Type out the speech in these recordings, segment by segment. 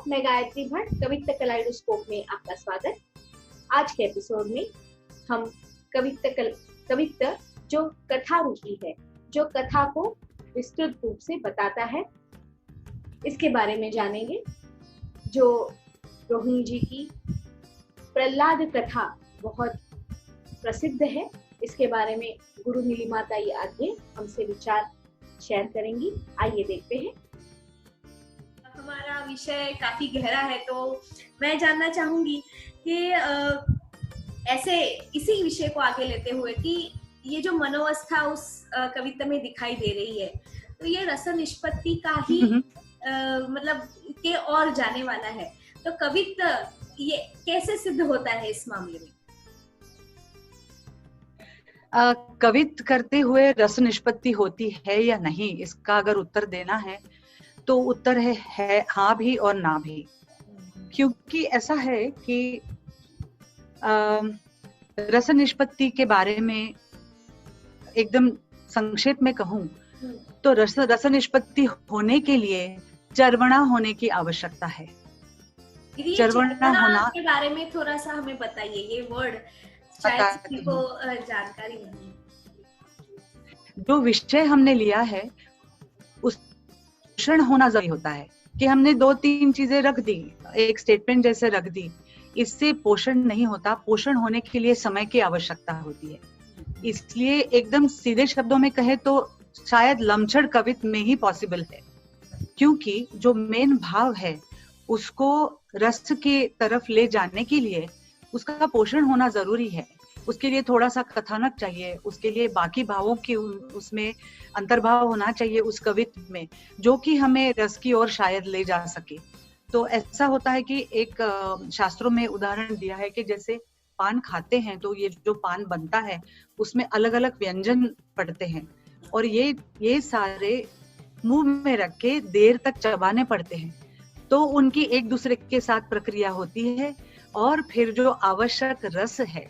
मैं गायत्री भट्ट, कवित्त कलाइडोस्कोप में आपका स्वागत। आज के एपिसोड में हम कवित्त जो कथा रूपी है, जो कथा को विस्तृत रूप से बताता है, इसके बारे में जानेंगे। जो रोहिणी जी की प्रहलाद कथा बहुत प्रसिद्ध है, इसके बारे में गुरु नीलिमाता आगे हमसे विचार शेयर करेंगी। आइए देखते हैं। हमारा विषय काफी गहरा है, तो मैं जानना चाहूंगी कि ऐसे इसी विषय को आगे लेते हुए कि ये जो मनोवस्था उस कविता में दिखाई दे रही है, तो ये रस निष्पत्ति का ही मतलब के और जाने वाला है। तो कवित्त ये कैसे सिद्ध होता है इस मामले में? कवित्त करते हुए रस निष्पत्ति होती है या नहीं, इसका अगर उत्तर देना है तो उत्तर है हाँ भी और ना भी। क्योंकि ऐसा है कि रस निष्पत्ति के बारे में एकदम संक्षेप में कहूं तो रस निष्पत्ति होने के लिए चर्वणा होने की आवश्यकता है। चर्वणा होना के बारे में थोड़ा सा हमें बताइए, ये वर्ड शायद किसी को जानकारी नहीं। जो विषय हमने लिया है उस पोषण होना जरूरी होता है कि हमने 2-3 चीजें रख दी, एक स्टेटमेंट जैसे रख दी, इससे पोषण नहीं होता। पोषण होने के लिए समय की आवश्यकता होती है। इसलिए एकदम सीधे शब्दों में कहे तो शायद लमछड़ कवित्त में ही पॉसिबल है, क्योंकि जो मेन भाव है उसको रस की तरफ ले जाने के लिए उसका पोषण होना जरूरी है। उसके लिए थोड़ा सा कथानक चाहिए, उसके लिए बाकी भावों की उसमें अंतर्भाव होना चाहिए उस कवित्व में, जो कि हमें रस की ओर शायद ले जा सके। तो ऐसा होता है कि एक शास्त्रों में उदाहरण दिया है कि जैसे पान खाते हैं तो ये जो पान बनता है उसमें अलग अलग व्यंजन पड़ते हैं और ये सारे मुंह में रख के देर तक चबाने पड़ते हैं, तो उनकी एक दूसरे के साथ प्रक्रिया होती है और फिर जो आवश्यक रस है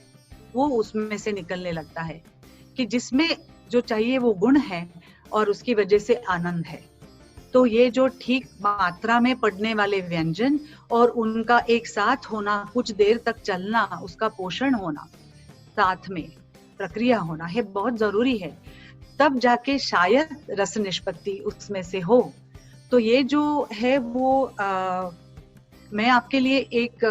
वो उसमें से निकलने लगता है कि जिसमें जो चाहिए वो गुण है और उसकी वजह से आनंद है। तो ये जो ठीक मात्रा में पड़ने वाले व्यंजन और उनका एक साथ होना, कुछ देर तक चलना, उसका पोषण होना, साथ में प्रक्रिया होना है, बहुत जरूरी है। तब जाके शायद रस निष्पत्ति उसमें से हो। तो ये जो है वो मैं आपके लिए एक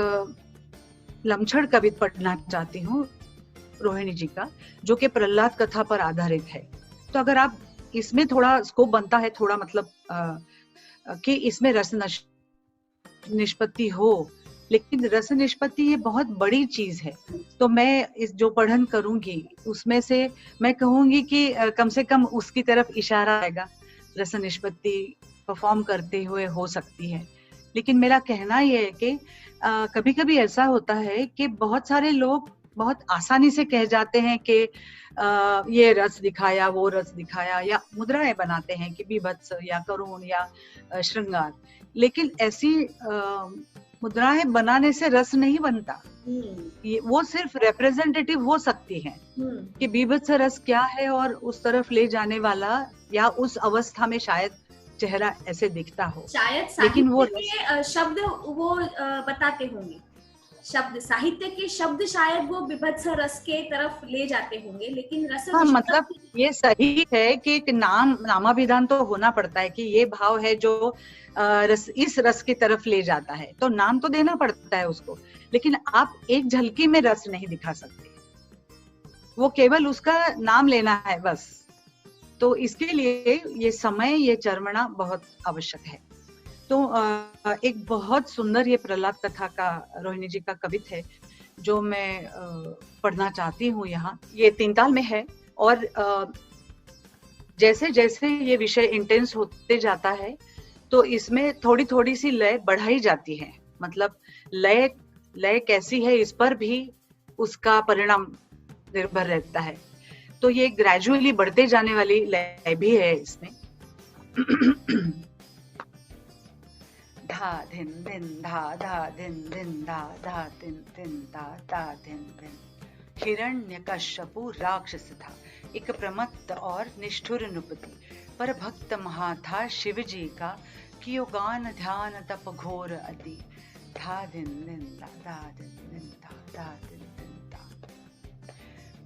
लमछड़ कवित्त पढ़ना चाहती हूँ रोहिणी जी का, जो कि प्रहलाद कथा पर आधारित है। तो अगर आप इसमें थोड़ा स्कोप बनता है, थोड़ा मतलब कि इसमें रस निष्पत्ति हो, लेकिन रस निष्पत्ति ये बहुत बड़ी चीज है। तो मैं इस जो पढ़न करूंगी उसमें से मैं कहूंगी कि कम से कम उसकी तरफ इशारा आएगा। रस निष्पत्ति परफॉर्म करते हुए हो सकती है, लेकिन मेरा कहना ये है कि कभी कभी ऐसा होता है कि बहुत सारे लोग बहुत आसानी से कह जाते हैं कि ये रस दिखाया, वो रस दिखाया, या मुद्राएं बनाते हैं कि बीभत्स या करुण या श्रृंगार, लेकिन ऐसी मुद्राएं बनाने से रस नहीं बनता। ये वो सिर्फ रिप्रेजेंटेटिव हो सकती है कि बीभत्स रस क्या है और उस तरफ ले जाने वाला या उस अवस्था में शायद चेहरा ऐसे दिखता हो, शायद लेकिन वो शब्द वो बताते होंगे, शब्द साहित्य के शब्द शायद वो बीभत्स रस के तरफ ले जाते होंगे, लेकिन रस मतलब ये सही है कि एक नामाभिधान तो होना पड़ता है कि ये भाव है जो इस रस की तरफ ले जाता है, तो नाम तो देना पड़ता है उसको, लेकिन आप एक झलकी में रस नहीं दिखा सकते, वो केवल उसका नाम लेना है बस। तो इसके लिए ये समय, ये चर्वणा बहुत आवश्यक है। तो एक बहुत सुंदर ये प्रहलाद कथा का रोहिणी जी का कवित्त है जो मैं पढ़ना चाहती हूँ यहाँ। ये 3 ताल में है और जैसे जैसे ये विषय इंटेंस होते जाता है तो इसमें थोड़ी थोड़ी सी लय बढ़ाई जाती है। मतलब लय कैसी है इस पर भी उसका परिणाम निर्भर रहता है। तो ये ग्रेजुअली बढ़ते जाने वाली लय भी है इसमें। धा धिन धिन धा धा धिन धिन धा धा धिन धिन धा धा धिन धिन। हिरण्यकश्यपु राक्षस था, एक प्रमत्त और निष्ठुर नृपति, पर भक्त महा था शिव जी का, कियो गान ध्यान तप घोर अति, धा दिन दिन दा धा दिन दिन धा दिन दिन दा।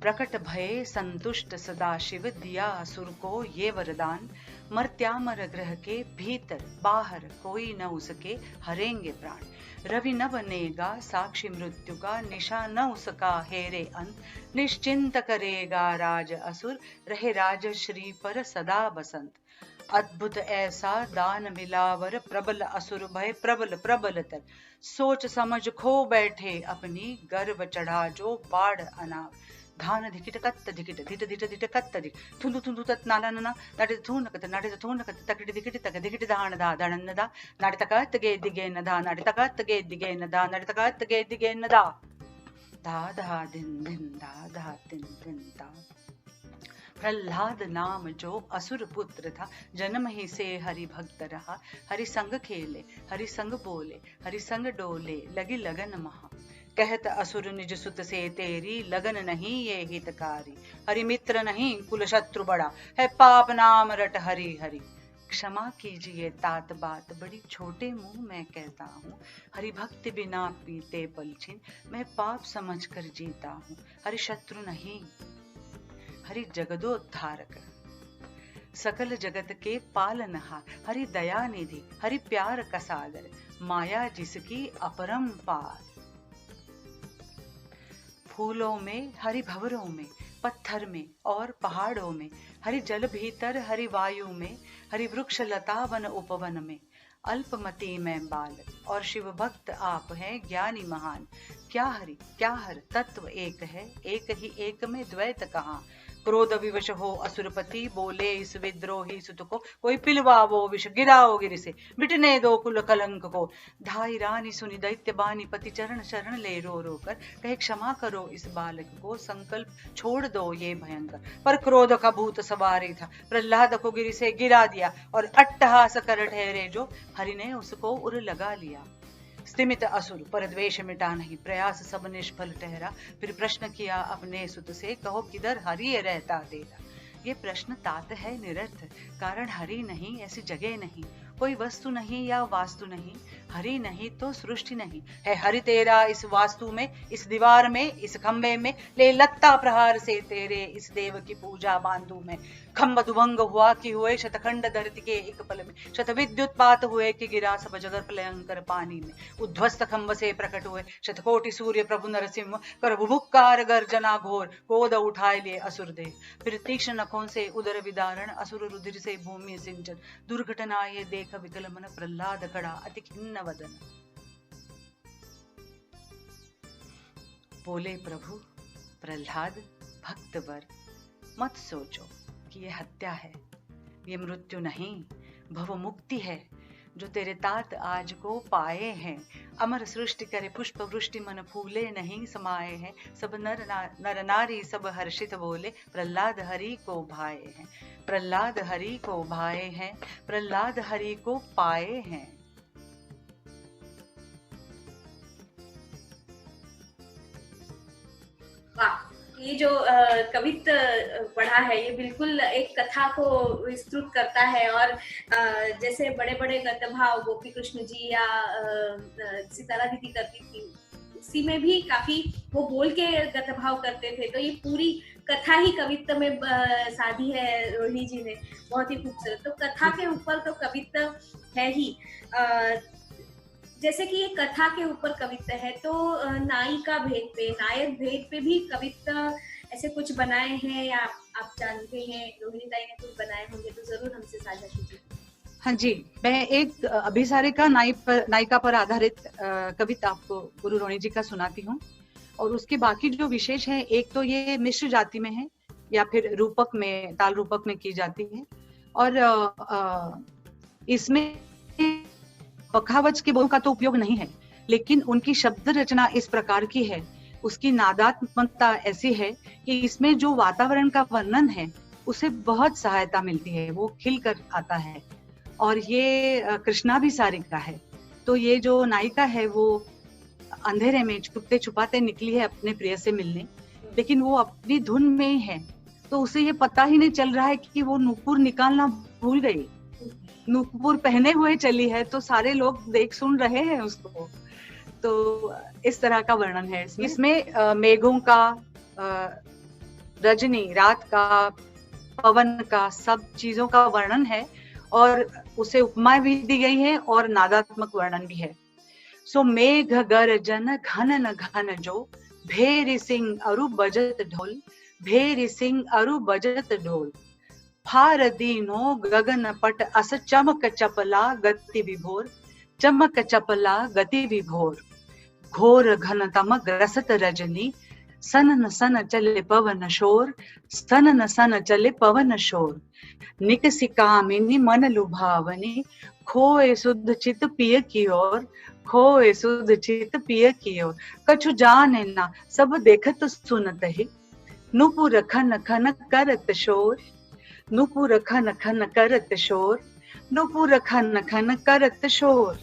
प्रकट भये संतुष्ट सदा शिव, दिया असुर को ये वरदान, मर्त्यामर ग्रह के भीतर बाहर कोई न उसके हरेंगे प्राण। रवि न बनेगा साक्षी मृत्यु का, निशा न उसका हेरे अंत, निश्चिंत करेगा राज असुर, रहे राज श्री पर सदा बसंत। अद्भुत ऐसा दान मिलावर, प्रबल असुर भय प्रबल प्रबल तर, सोच समझ खो बैठे अपनी, गर्व चढ़ा जो बाढ़ अनाव। धान धिकिट कत्त धिकिट धिट धिट धिट कत्त धिक, थुंदु थुंदु तत् नाना नना, नाटे थून कत नाटे थून कत तकिट धिकिट तक धिकिट धान धा धड़न धा, नाटे तकत गे दिगे न धा, नाटे तकत गे दिगे न धा, नाटे तकत गे दिगे न धा। धा धा दिन दिन धा धा दिन दिन धा। प्रहलाद नाम जो असुर पुत्र था, जन्म ही से हरि भक्त रहा, हरि संग खेले हरि संग बोले, हरि संग डोले लगी लगन महा। कहत असुर निज सुत से तेरी, लगन नहीं ये हितकारी, हरि मित्र नहीं कुल शत्रु बड़ा, है पाप नाम रट हरि हरि। क्षमा कीजिए तात बात बड़ी, छोटे मुंह मैं कहता हूँ, हरि भक्ति बिना पीते पलछिन, मैं पाप समझ कर जीता हूँ। हरि शत्रु नहीं हरि जगदोद्धारक, सकल जगत के पालनहार, हरि दया निधि हरि प्यार का सागर, माया जिसकी अपरंपार। फूलों में हरि भंवरों में, पत्थर में और पहाड़ों में, हरि जल भीतर हरि वायु में, हरि वृक्ष लता वन उपवन में। अल्पमति में बालक और शिव भक्त आप हैं ज्ञानी महान, क्या हरि क्या हर तत्व एक है, एक ही एक में द्वैत कहाँ। क्रोध विवश हो असुरपति, बोले इस विद्रोही सुत को, कोई पिलवावो विष गिराओ गिर से, मिटने दो कुल कलंक को। धाई रानी सुनी दैत्य बानी, पति चरण शरण ले रो रो कर, कहे क्षमा करो इस बालक को, संकल्प छोड़ दो ये भयंकर। पर क्रोध का भूत सवारी था, प्रहलाद को गिर से गिरा दिया, और अट्टहास कर ठहरे जो, हरि ने उसको उर लगा लिया। स्तिमित असुर पर द्वेष मिटा नहीं, प्रयास सब निष्फल ठहरा। फिर प्रश्न किया अपने सुत से, कहो किधर हरि रहता तेरा। ये प्रश्न तात है निरर्थ, कारण हरि नहीं ऐसी जगह नहीं, कोई वस्तु नहीं या वास्तु नहीं, हरि नहीं तो सृष्टि नहीं है। हरि तेरा इस वास्तु में, इस दीवार में, इस खंबे में, ले लत्ता प्रहार से तेरे इस देव की पूजा बांधू में। खम्भ दुभंग हुआ कि हुए शतखंड धरती के एक पल में, शत विद्युत पात हुए कि गिरा सब जगत प्रलयंकर पानी में। उद्ध्वस्त खम्भ से प्रकट हुए शतकोटि सूर्य प्रभु नरसिंह, कर बुभुक्कार गर्जना घोर, क्रोध उठाए लिए असुर देह। फिर तीक्ष्ण नखों से उदर विदारण, असुर रुधिर से भूमि सिंचन। दुर्घटना ये देख विकल मन, प्रहलाद खड़ा अति खिन्न वदन। बोले प्रभु प्रहलाद भक्त वर, मत सोचो कि ये हत्या है, ये मृत्यु नहीं, भव मुक्ति है जो तेरे तात आज को पाए हैं। अमर सृष्टि करे पुष्प वृष्टि, मन फूले नहीं समाये हैं। सब नर नारी सब हर्षित बोले, प्रहलाद हरि को भाए हैं, प्रहलाद हरि को भाए हैं, प्रहलाद हरि को पाए हैं। ये जो कवित्त पढ़ा है, ये बिल्कुल एक कथा को विस्तृत करता है। और जैसे बड़े बड़े गद्यभाव गोपी कृष्ण जी या सितारा दीदी करती थी, उसी में भी काफी वो बोल के गद्यभाव करते थे। तो ये पूरी कथा ही कवित्त में साधी है रोहिणी जी ने, बहुत ही खूबसूरत। तो कथा के ऊपर तो कवित्त है ही। जैसे कि ये कथा के ऊपर कवित्त है, तो नायिका भेद पे, नायक भेद पे भी कवित्त ऐसे कुछ बनाए हैं या आप जानते हैं, रोहिणी ताई ने कुछ बनाए होंगे तो जरूर हमसे साझा कीजिए। हाँ जी, मैं एक अभिसारिका नायिका पर आधारित कविता आपको गुरु रोहिणी जी का सुनाती हूँ। और उसके बाकी जो विशेष है, एक तो ये मिश्र जाति में है या फिर रूपक में, ताल रूपक में की जाती है। और इसमें पखावज के बोल का तो उपयोग नहीं है, लेकिन उनकी शब्द रचना इस प्रकार की है, उसकी नादात्मकता ऐसी है कि इसमें जो वातावरण का वर्णन है उसे बहुत सहायता मिलती है, वो खिल कर आता है। और ये कृष्णाभिसारिक का है। तो ये जो नायिका है वो अंधेरे में छुपते छुपाते निकली है अपने प्रिय से मिलने, लेकिन वो अपनी धुन में ही है, तो उसे ये पता ही नहीं चल रहा है कि वो नूपुर निकालना भूल गई। नूपुर पहने हुए चली है तो सारे लोग देख सुन रहे हैं उसको। तो इस तरह का वर्णन है इसमें मेघों का, रजनी रात का, पवन का, सब चीजों का वर्णन है और उसे उपमा भी दी गई है और नादात्मक वर्णन भी है। सो मेघ गर्जन घन घन जो, भेरी सिंह अरु बजत ढोल, भेरी सिंह अरु बजत ढोल, फार दीनो गगन पट अस चमक चपला गति विभोर, चमक चपला गति विभोर, घोर घन तम ग्रसत रजनी, सन सन चले पवन शोर, सन सन चले पवन शोर, निकसि कामिनी मन लुभावनी, खोए शुद्ध चित पिय की ओर, खोए शुद्ध चित पिय की ओर, कछु जाने ना सब देखत सुनत ही, नूपुर खन खन करत शोर, नूपुर खन खन करत शोर, नूपुर खन खन करत शोर।